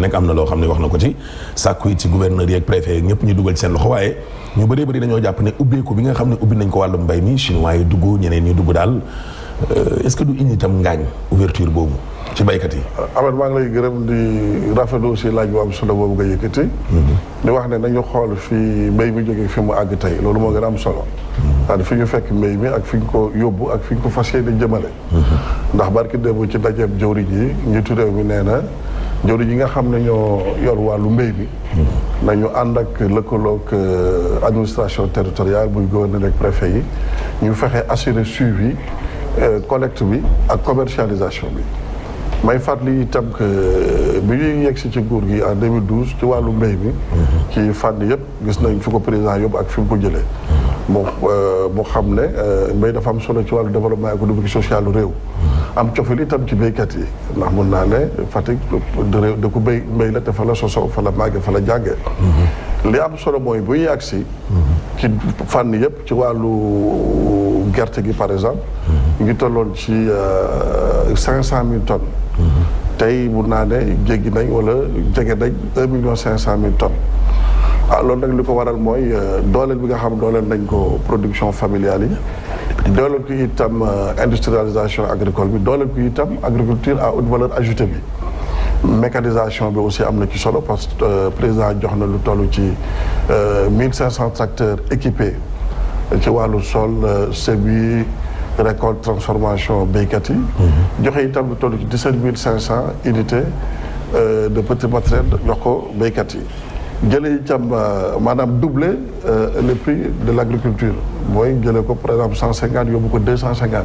nekk am na loo xam ne wax na ko ci sàkku yi ci gouverneur yi ak préfet ñëpp ñu dugal ci seen loxo waaye ñu bëree bëri dañoo jàpp ne ubbeeku bi nga xam ne ubbi nañ ko wàllum mbay mi chinois yi dugg ñeneen ñi dugg daal est-ce que du indi itam ngaañ ouverture boobu ci baykat yi. Ahmed maa ngi lay gërëm di rafetlu aussi laaj bu am solo boobu nga yëkkati. di wax ne nañu xool fii mbéy mi jógee fi mu àgg tey loolu moo gën a am solo. c'est-à-dire fi ñu fekk mbéy mi ak fi ñu ko yóbbu ak fi ñu ko fas yéene jëmale. ndax barki démb ci dajeeb jawriñ yi njiitu réew mi nee na jawriñ yi nga xam ne ñoo yor wàllu mbéy mi. nañu ànd ak lëkkaloog administration territoriale buy gouverneur ak préfet yi ñu fexe assurer suivi collecte bi ak commercialisation bi. may fàttali itam que bi ñuy yegsi ci nguur gi en 2012 ci wàllu mbéy mi. ci fànn yëpp gis nañ fi ko président yóbbu ak fi mu ko jëlee. moo xam ne mbéy dafa am solo ci wàllu développement économique social réew. am cofeel itam ci béykat yi ndax mun naa ne Fatick da ko mbéy la te fa la sosoo fa la màggee fa la jàngee. li am solo mooy bu ñuy agsi ci fànn yëpp ci wàllu gerte gi par exemple. ñu ngi tolloon ci 500 000 tonnes. tey mun naa ne jéggi nañ wala jege nañ 1,5 million tonnes. loolu nag li ko waral mooy dooleel bi nga xam dooleel nañ ko production familiale yi dooleel ko itam industrialisation agricole bi dooleel ko itam agriculture à haute valeur ajoutée bi. mécanisation bi aussi am na ci solo parce que président jox na lu toll ci 1500 tracteurs équipés ci wàllu sol semis récolte transformation béykat yi. joxe itam lu toll ci 17 500 unités de petit matériel jox ko béykat yi. jëlee itam maanaam doubler le prix de l' agriculture mooy jëlee ko par exemple 150 yóbbu ko 250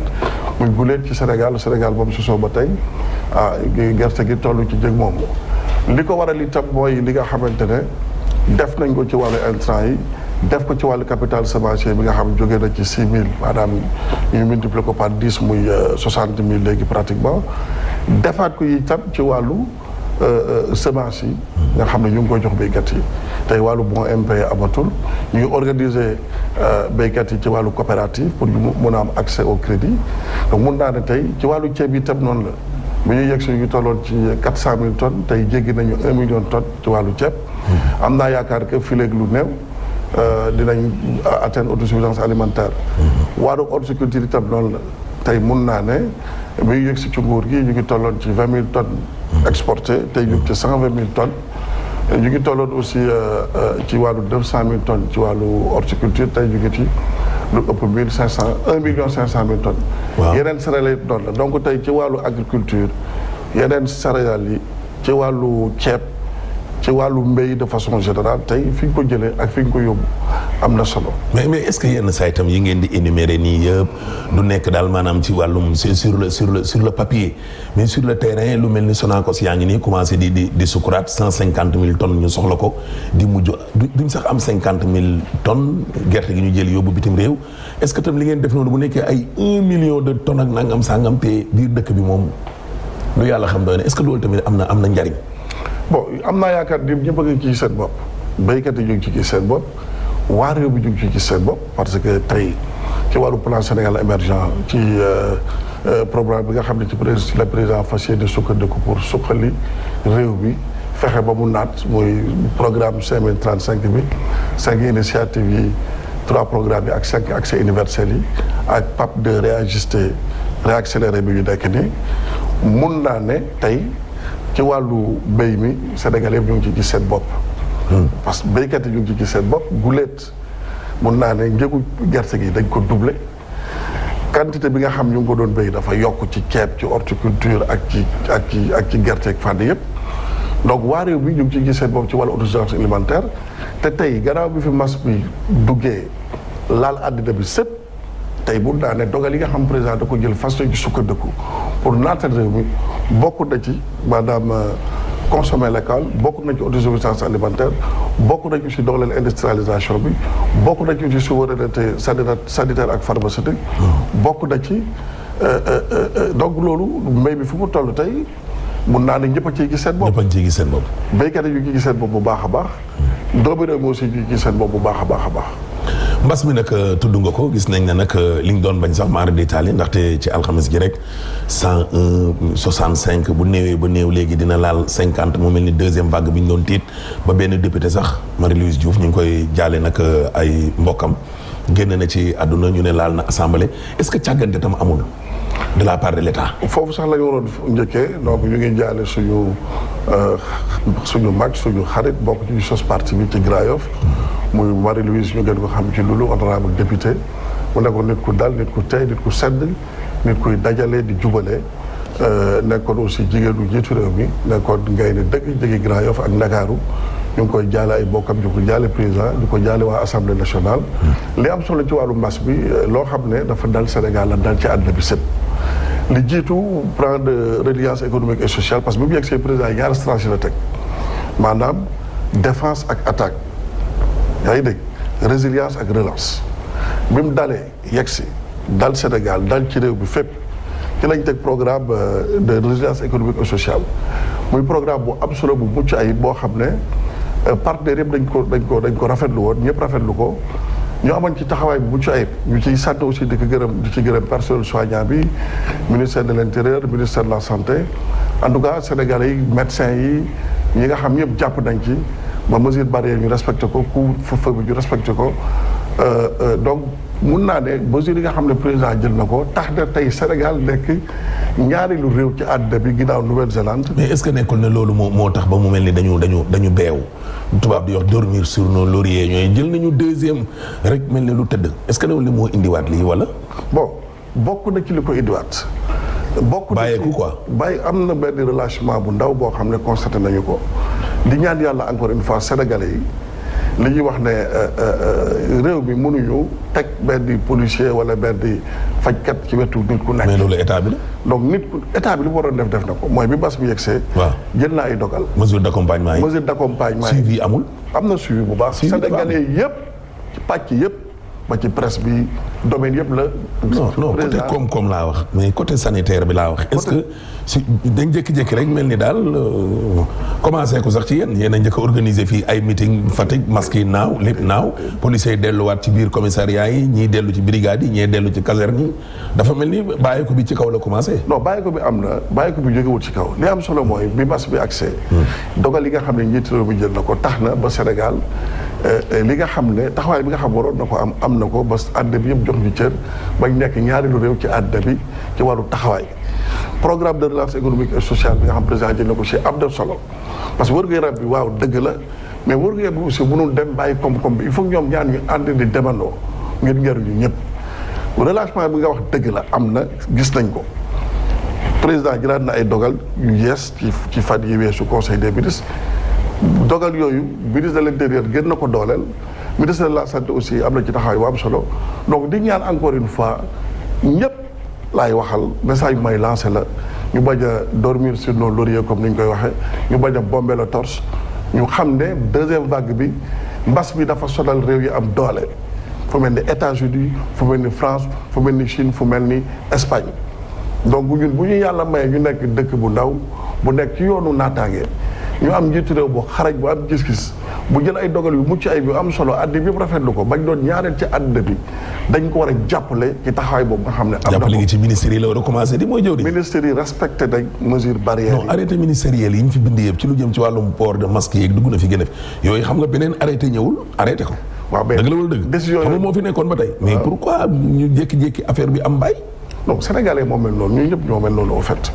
muy guleet ci Sénégal moom sosoo ba tey gerte gi toll ci jëg moomu. li ko waral itam mooy li nga xamante ne def nañ ko ci wàllu intrant yi def ko ci wàllu capital semencier bi nga xam jógee na ci 6 000 maanaam ñu multiplier ko par 10 muy 60 000 léegi pratiquement defaat ko itam ci wàllu. semence yi nga xam ne ñu ngi koy jox béykat yi tey wàllu bon impayé amatul ñu ngi organiser béykat yi ci wàllu coopérative pour ñu mun a am accès au crédit donc mun naa ne tey ci wàllu ceeb yi itam noonu la bu ñuy yegg si ñu ngi tolloon ci 400 000 tonnes tey jéggi nañu 1 million tonnes ci wàllu ceeb. am naa yaakaar que fii léegi lu néew dinañ atteindre autosuffisance alimentaire. wàllu horticulture itam noonu la tey mun naa ne bu ñu yegg si ci nguur gi ñu ngi tolloon ci 20 000 tonnes. exporté tey ñu ci 120 000 tonnes ñu ngi tolloon aussi ci wàllu 200 000 tonnes ci wàllu horticulture tey ñu ngi ci lu ëpp 1 500 000 tonnes. waaw yeneen céréales yi doon la donc tey ci wàllu agriculture yeneen céréales yi ci wàllu ceeb ci wàllu mbéy de façon générale tey fi ñu ko jëlee ak fi ñu ko yóbbu am na solo. mais est-ce que yenn saa itam yi ngeen di énumérer nii yëpp du nekk daal maanaam ci wàllum sur le papier mais sur le terrain lu mel ni Sonacos yaa ngi nii commencé di sukuraat 150 000 tonnes ñu soxla ko di mujj duñ sax am 50 000 tonnes gerte gi ñu jël yóbbu bitim réew est-ce que tam li ngeen def noonu bu nekkee ay 1 million de tonnes ak nangam sangam te biir dëkk bi moom lu yàlla xam doy na est-ce que loolu tamit am na njariñ. bon am naa yaakaar ni ñëpp a ngi ci seen bopp béykat yi ñu ngi ci gis seen bopp waa réew bi ñu ngi ci gis seen bopp parce que tey ci wàllu plan Sénégal émergent ci programme bi nga xam ne ci la président fas yéene sukkandiku pour suqali réew bi fexe ba mu naat muy programme 5035 bi 5 initiatives yi 3 programmes yi ak 5 accès universels yi ak PAP de réaccéléré bi ñu nekk nii mun naa ne tey ci wàllu mbéy mi Sénégal yëpp ñu ngi ci gis seen bopp. parce que béykat yi ñu ngi ci gis seen bopp guleet mun naa ne njëgu gerte gi dañ ko doublé quantité bi nga xam ñu ngi ko doon béy dafa yokk ci ceeb ci horticulture ak ci gerte ak fànn yëpp. donc waa réew bi ñu ngi ci gis seen bopp ci wàllu autosuffisance alimentaire te tey gannaaw bi fi mas bi duggee laal àddina bi sëpp tey mun naa ne dogal yi nga xam président da ko jël fas ci sukkandiku pour naatal réew mi bokk na ci maanaam consommer local bokk na ci autosuffisance alimentaire bokk na ci dooleel industrialisation bi bokk na ci souveraineté sanitaire ak pharmaceutique bokk na ci donc loolu mbéy mi fu mu toll tey mun naa ne ñëpp a ciy gis seen bopp. ñëpp a ciy gis seen bopp. béykat yi ñu ngi gis seen bopp bu baax a baax. doomu réew mi aussi ñu ngi gis seen bopp bu baax a baax a baax. mbas mi nag tudd nga ko gis nañ ne nag li ñu doon bañ sax maara d'Italie ndaxte ci alxames ji rek 101 65 bu néewee ba néew léegi dina laal 50 mu mel ni deuxième vague bi ñu doon tiit ba benn député sax Marie-Louise Diouf ñu ngi koy jaale nag ay mbokkam génn na ci àdduna ñu ne laal na assemblée est-ce que càggante tam amul de la part de l'État. foofu sax la ñu waroon njëkkee donc ñu ngi jaale suñu mag suñu xarit bokk ci sos parti bi ci Grand Yoff muy Marie-Louise ñu gën ko xam ci loolu honorable député mu nekkoon nit ku dal nit ku tey nit ku sedd nit kuy dajale di jubale nekkoon aussi jigéenu jiitu réew mi nekkoon ngay ne dëkk jege Grand Yoff ak Ndakaaru ñu ngi koy jaale ay bokkam di ko jaale président di ko jaale waa assemblée nationale. li am solo ci wàllu mbas bi loo xam ne dafa dal Sénégal la dal ci àdduna bi sëpp li jiitu plan de résilience économique et sociale parce que bi mu yegg see président yi ñaari stratégie la teg maanaam défense ak attaque yaa ngi dégg résilience ak relance bi mu dalee yegg si dal Sénégal dal ci réew bi fépp ci lañ teg programme de résilience économique et sociale muy programme bu am solo bu mucc ayib boo xam ne partenaires yëpp dañ ko rafetlu woon ñëpp rafetlu ko ñu amoon ci taxawaay bu mucc ayib ñu ciy sant aussi di ci gërëm personnel soignant bi ministère de l'intérieur ministère de la santé en tout cas sénégalais yi médecins yi ñi nga xam ñëpp jàpp nañ ci ba mesure barrière ñu respecté ko couvre-feu bi ñu respecté ko donc mun naa ne mesure yi nga xam ne président jël na ko tax na tey Sénégal nekk ñaareelu réew ci àdduna bi ginnaaw Nouvelle-Zélande. mais est-ce que nekkul ne loolu moo tax ba mu mel ni dañu beew tubaab di wax dormir sur nos lauriers ñooy jël nañu deuxième rek mel ni lu tëdd est-ce que loolu moo indiwaat lii wala. bon bokk na ci li ko indiwaat. bokk na ci bàyyeeku quoi. am na benn relâchement bu ndaw boo xam ne constaté nañu ko di ñaan yàlla encore une fois sénégalais yi. li ñuy wax ne réew mi mënuñu teg benn policier wala benn fajkat ci wetu nit ku nekk. mais loolu état bi la. donc état bi li mu waroon def na ko mooy bi mbas mi yegsee. waaw jël na ay dogal. mesure d'accompagnement yi. mesure d'accompagnement yi suivi amul. am na suivi bu baax. sénégalais yëpp ci pàcc yëpp ba ci presse bi domaine yëpp la. non côté koom-koom laa wax mais côté sanitaire bi laa wax. est-ce que si dañ jékki-jékki rek mel ni daal commencé ko sax ci yéen a njëkk a organiser fii ay meeting Fatick masque yi naaw lépp naaw policiers yi delluwaat ci biir commissariat yi ñii dellu ci brigade yi ñii dellu ci caserne yi dafa mel ni bàyyi ko bi ci kaw la commencé. non bàyyi ko bi am na bàyyi ko bi jógewul ci kaw li am solo mooy bi mas bi accès dogal yi nga xam ne njiitu réew mi jël na ko tax na ba Sénégal li nga xam ne taxawaay bi nga xam waroon na ko am na ko ba àdduna bi yëpp jox ñu cër bañ nekk ñaareelu réew ci àdduna bi ci wàllu taxawaay programme de relance économique et sociale bi nga xam président jël na ko si am na solo parce que wër-gu-yaram bi waaw dëgg la mais wër-gu-yaram bi aussi mënul dem bàyyi koom-koom bi il faut ñoom ñaan ñu ànd di demandoo ngir njëriñu ñëpp relâchement bi nga wax dëgg la am na gis nañ ko président jëlaat na ay dogal yu yees ci fan yi weesu conseil des ministres dogal yooyu ministre de l'intérieur gën na ko dooleel ministre de la santé aussi am na ci taxawaay bu am solo donc di ñaan encore une fois ñëpp laay waxal message bi may lancé la ñu bañ a dormir sur nos lauriers comme ni ñu koy waxee ñu bañ a bomber la torche ñu xam ne deuxième vague bi mbas bi dafa sonal réew yi am doole fu mel ni États-Unis fu mel ni France fu mel ni Chine fu mel ni Espagne donc ñun bu ñu yàlla maye ñu nekk dëkk bu ndaw bu nekk ci yoonu naataange ñu am njiitu réew bu xaraj bu am gis-gis bu jël ay dogal yu mucc ay bi am solo àddina bi yëpp rafetlu ko bañ doon ñaareel ci àddina bi dañ ko war a jàppale ci taxawaay boobu nga xam ne. am na jàppale gi ci ministère yi la war a commencé di mooy jëw di. ministère yi respecté nañ mesure barrière yi. non arrêté ministériel yi ñu fi bind yëpp ci lu jëm ci wàllum port de masque yeeg dugg na fi gën a fi yooyu xam nga beneen arrêté ñëwul arrêté ko. waaw mais dëgg la wala dëgg. décision xam nga moo fi nekkoon ba tey. mais pourquoi ñu jékki-jékki affaire bi am bàyyi. non sénégalais moo mel noonu ñun ñëpp ñoo mel noonu au fait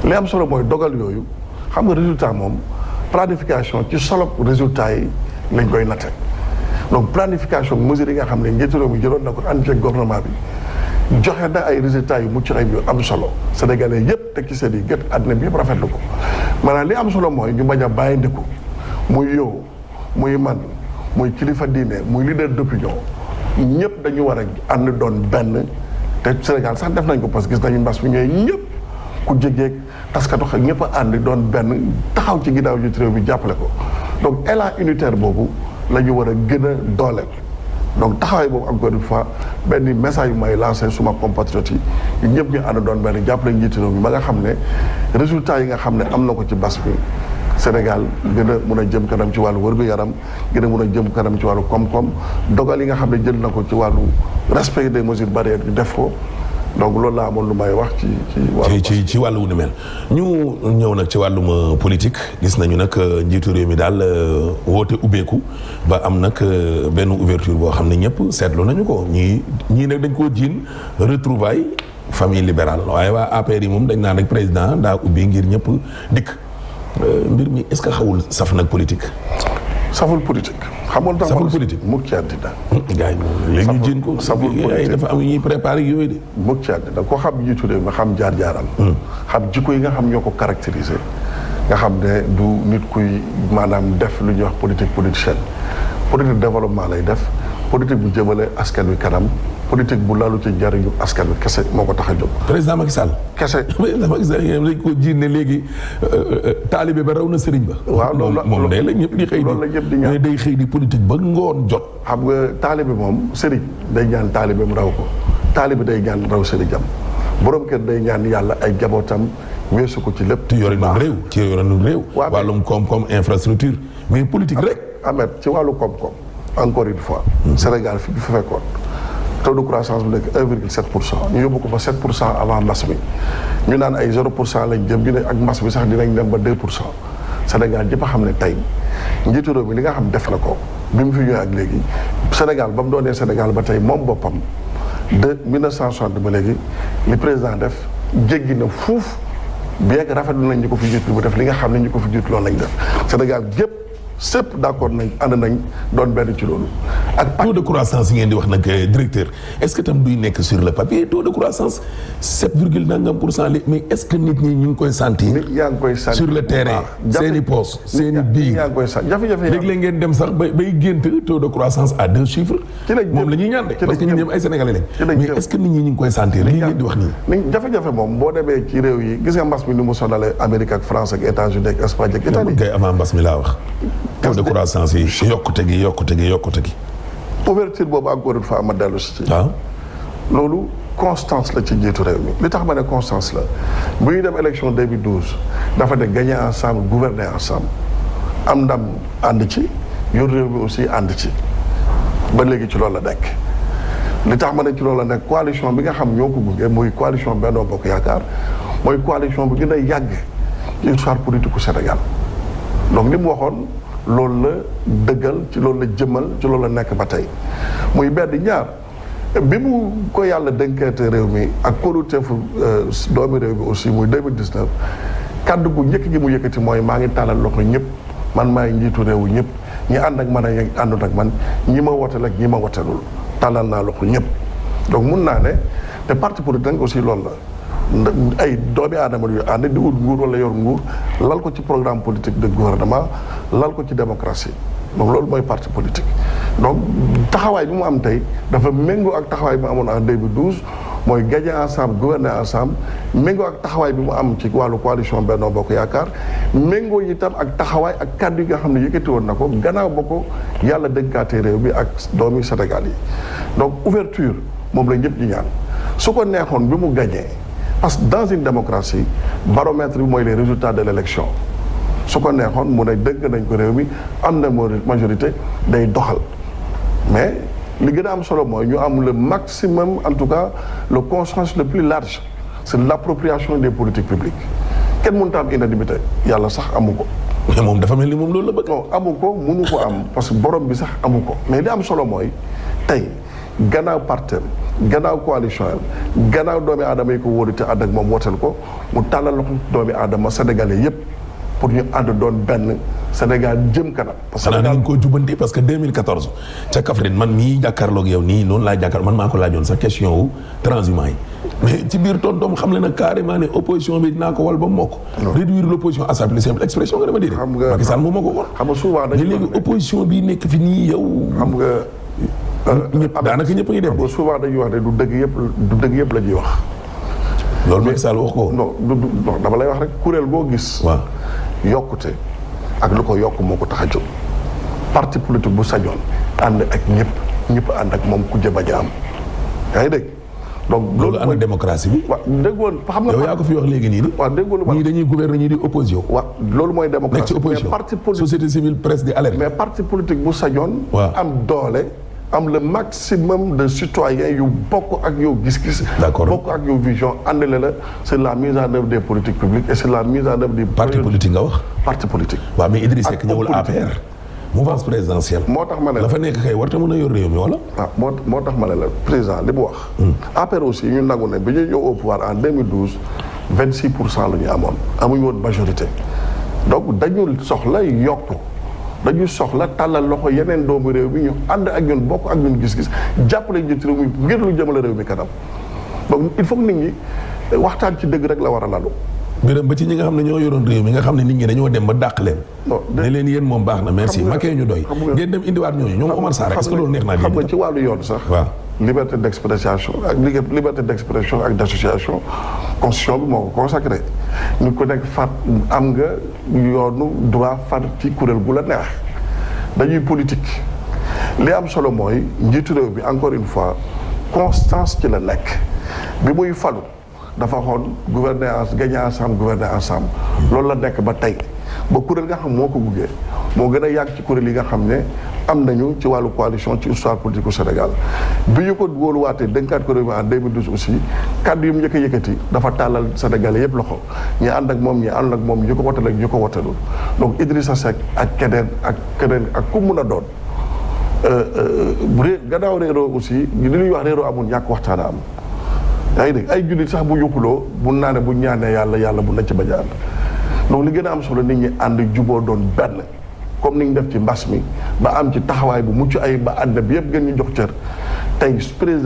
li am solo mooy dogal yooyu xam nga résultat moom planification ci solo résultat yi lañ koy natte donc planification mesures yi nga xam ne njiitu réew mi jëloon na ko ànd ci gouvernement bi joxe na ay résultats yu mucc ayib yu am solo sénégalais yëpp teg ci seen i gët àddina bi yëpp rafetlu ko maanaam li am solo mooy ñu bañ a bàyyi ndiku muy yow muy man muy kilifa diine muy leader d'opinion ñëpp dañu war a ànd doon benn te Sénégal sax def nañ ko parce que gis nañu mbas mi ñooy ñëpp ku jégeeg taskatu xel ñëpp a ànd doon benn taxaw ci ginnaaw njiitu réew bi jàppale ko donc élan unitaire boobu la ñu war a gën a dooleel donc taxawaay boobu encore une fois benn message yu may lancé suma compatriotes yi ñëpp ñu ànd doon benn jàppale njiitu réew mi ba nga xam ne résultat yi nga xam ne am na ko ci mbas bi Sénégal gën a mun a jëm kanam ci wàllu wërgu-yaram gën a mun a jëm kanam ci wàllu koom-koom dogal yi nga xam ne jël na ko ci wàllu respect des mesures barrières bi def ko donc loolu laa amoon lu may wax ci wàllu wu ni mel ñu ñëw nag ci wàllum politique gis nañu nag njiitu réew mi daal woote ubbeeku ba am nag benn ouverture boo xam ne ñëpp seetlu nañu ko ñii nag dañ koo jiin retrouvailles famille libérale waaye waa APR yi moom dañ naan rek président daa ubbi ngir ñëpp dikk mbir mi est-ce que xawul saf nag politique. saful politique. xamul tax saful politique mukk ci àddina. gars yi moom léegi ñu jiin ko. saful politique dafa am ñuy préparé yooyu de. mukk ci àddina ko xam njiitu réew nga xam jaar-jaaram. xam jikko yi nga xam ñoo ko caractérisé. nga xam ne du nit kuy maanaam def lu ñuy wax politique politicienne. politique développement lay def politique bu jëmale askan wi kanam. politique bu lalu ci njariñu askan wi kese moo ko tax a jóg. président Macky Sall. kese président Macky Sall lañ ko jiin ne léegi taalibe ba raw na sëriñ ba. waaw loolu la moom day la ñëpp di xëy di. loolu la ñëpp di ñaan day xëy di politique ba ngoon jot. xam nga taalibe moom sëriñ day ñaan taalibe mu raw ko taalibe day ñaan raw sëriñam borom kër day ñaan yàlla ay jabootam weesu ko ci lépp. ci yore nu réew ci yore nu réew. wàllum koom-koom infrastructure mais politique rek. Ahmed ci wàllu koom-koom encore une fois. Sénégal fi fekkoon. taux de croissance bu nekk 1,7% ñu yóbbu ko ba 7% avant mbas mi ñu naan ay 0% lañ jëm ñu ne ak mbas bi sax dinañ dem ba 2%. Sénégal yëpp a xam ne tey njiitu réew mi li nga xam def na ko bi mu fi ñëwee ak léegi Sénégal ba mu doonee Sénégal ba tey moom boppam de 1960 ba léegi li président def jéggi na fuuf bien que rafetlu nañ ñu ko fi jiitu bu def li nga xam ne ñu ko fi jiitu loolu lañ def Sénégal yëpp. sëpp d'accord nañ ànd nañ doon benn ci loolu. ak taux de croissance yi ngeen di wax nag directeur est-ce que tam duy nekk sur le papier taux de croissance 7,9%, mais est-ce que nit ñi ñu ngi koy sentir. nit yaa ngi koy sentir sur le terrain. seen i poos seen i biir yaa ngi koy sentir jafe-jafe léeg-léeg ngeen dem sax bay gént taux de croissance à 2 chiffres. moom la ñuy ñaan de parce que ñun ñëpp ay sénégalais lañ. mais est-ce que nit ñi ñu ngi koy sentir li ngeen di wax nii. jafe-jafe moom boo demee ci réew yi gis nga mbas mi ni mu sonalee Amérique ak France ak États-Unis ak Espagne ak Italie. kay avant mbas mi laa wax. taux de croissance yi yokkute gi. ouverture boobu encore une fois ma dellu si. waaw loolu constance la ci njiitu réew mi li tax ma ne constance la bu ñuy dem élection 2012 dafa ne gagner ensemble gouverner ensemble am ndam ànd ci yor réew mi aussi ànd ci ba léegi ci loolu la nekk. li tax ma ne ci loolu la nekk coalition bi nga xam ñoo ko gunge muy coalition Benno Bokk Yaakaar mooy coalition bi gën a yàgg ci histoire politique u Sénégal donc li mu waxoon. loolu la dëggal ci loolu la jëmmal ci loolu la nekk ba tey muy benn ñaar bi mu ko yàlla dénkeete réew mi ak kóoluteefu doomi réew mi aussi muy 2019 kaddu gu njëkk gi mu yëkkati mooy maa ngi tàllal loxo ñëpp man maay njiitu réewu ñëpp ñi ànd ak man ak àndut ak man ñi ma wotel ak ñi ma wotelul tàllal naa loxo ñëpp donc mun naa ne te parti politique aussi loolu la ay doomi aadama yu ànd di wut nguur wala yor nguur lal ko ci programme politique de gouvernement lal ko ci démocratie donc loolu mooy parti politique donc taxawaay bi mu am tey dafa méngoo ak taxawaay bi mu amoon en 2012 mooy gagner ensemble gouverner ensemble méngoo ak taxawaay bi mu am ci wàllu coalition Benno Bokk Yaakaar méngoo itam ak taxawaay ak kàddu yi nga xam ne yëkkati woon na ko gannaaw ba ko yàlla dénkaatee réew bi ak doomi Sénégal yi donc ouverture moom la ñëpp di ñaan su ko neexoon bi mu gagné parce que dans une démocratie baromètre bi mooy les résultats de l'élection su ko neexoon mu ne dënk nañ ko réew mi am na majorité day doxal mais li gën a am solo mooy ñu am le maximum en tout cas le consensus le plus large c'est l'appropriation des politiques publiques kenn mënut a am unanimité yàlla sax amu ko. mais moom dafa mel ni moom loolu la bëgg. non amu ko mënu ko am parce que borom bi sax amu ko mais li am solo mooy tey gannaaw partem gannaaw coalition am gannaaw doomi aadama yi ko wóolu te ànd ak moom wooteel ko mu tàllal loxo doomi aadama sénégalais yépp pour ñu ànd doon benn Sénégal jëm kanam. parce que Sénégal dañ koo jubanti parce que 2014 ca Kaffrine man mii jàkkaarloog yow nii noonu laa jàkkaar man maa ko laajoon sa question wu transhumant yi mais ci biir tontoom xam le na carrément ne opposition bi dinaa ko wal ba mokk. réduire l'opposition à sa plus simple expression nga dama dégg. xam nga Macky Sall moom moo ko wax. xam nga souvent dañuy léegi opposition bi nekk fi nii yow. xam nga. ñëpp daanaka ñëpp a ngi dem. xam nga souvent dañuy wax ne du dëgg yëpp la ñuy wax. loolu Macky Sall wax ko. non dama lay wax rek kuréel boo gis. waaw yokkute ak lu ko yokk moo ko tax a jóg. parti politique bu sañoon ànd ak ñëpp ànd ak moom ku jëm a am. yaa ngi dégg donc loolu ana démocratie bi. waaw déggoon xam nga. yow yaa ko fi wax léegi nii di. waaw déggoon ñii dañuy gouverner ñii di opposition. waaw loolu mooy démocratie. nekk ci opposition mais parti politique société civile presse di alerte. mais parti politique bu sañoon. waaw am doole. am le maximum de citoyens yu bokk ak yow gis-gis. d'accord bokk ak yow vision àndale la c'est la mise en œuvre des politiques publiques et c'est la mise en œuvre des. parti politique nga wax. parti politique. waaw mais Idriss Seck ñëwul APR. mouvance présidentielle. moo tax ma ne la fa nekk kay warta mën a yor réew mi wala. ah moo tax ma ne la président li mu wax. APR aussi ñu nangu ne bi ñuy ñëw au pouvoir en 2012 26% la ñu amoon amuñu woon majorité donc dañu soxla yokk. dañuy soxla tàllal loxo yeneen doomu réew mi ñu ànd ak ñun bokk ak ñun gis-gis jàppale ñu ci réew mi ngir lu jëmale réew mi kanam donc il faut que nit ñi waxtaan ci dëgg rek la war a lalu. biram ba ci ñi nga xam ne ñoo yoroon réew mi nga xam ne nit ñi dañoo dem ba dàq leen. ne leen yéen moom baax na merci makee ñu doy. ngeen dem indiwaat ñooñu ñoom Omar Sarr est-ce que loolu neex naa xam nga ci wàllu yoon sax. waaw liberté d'expression ak liberté d'expression ak d'association constitution bi moo ko consacré ñu ko nekk far am nga yoonu droit far ci kuréel gu la neex dañuy politique li am solo mooy njiitu réew bi encore une fois constance ci la nekk bi muy falu dafa xool gouverner gagner ensemble gouverner ensemble loolu la nekk ba tey ba kuréel nga xam moo ko buggee moo gën a yàgg ci kuréel yi nga xam ne am nañu ci wàllu coalition ci histoire politique au Sénégal bi ñu ko wóoluwaatee dénkaat ko réew mi en 2012 aussi kàddu yu mu njëkk a yëkkati dafa tàllal Sénégalais yëpp loxo ñi ànd ak moom ñi ànd ak moom ñu ko wotal ak ñu ko wotalul donc Idrissa Seck ak keneen ak ku mun a doon gannaaw réeroo aussi li ñuy wax réeroo amul ñàkk waxtaan a am yaa ngi dégg ay jullit sax bu yuxuloo bu naa ne bu ñaanee yàlla bu na ci bañ a ànd donc li gën a am solo nit ñi ànd juboo doon benn comme ni ñu def ci mbas mi ba am ci taxawaay bu mucc ay ba ànd bi yëpp gën ñu jox cër tey président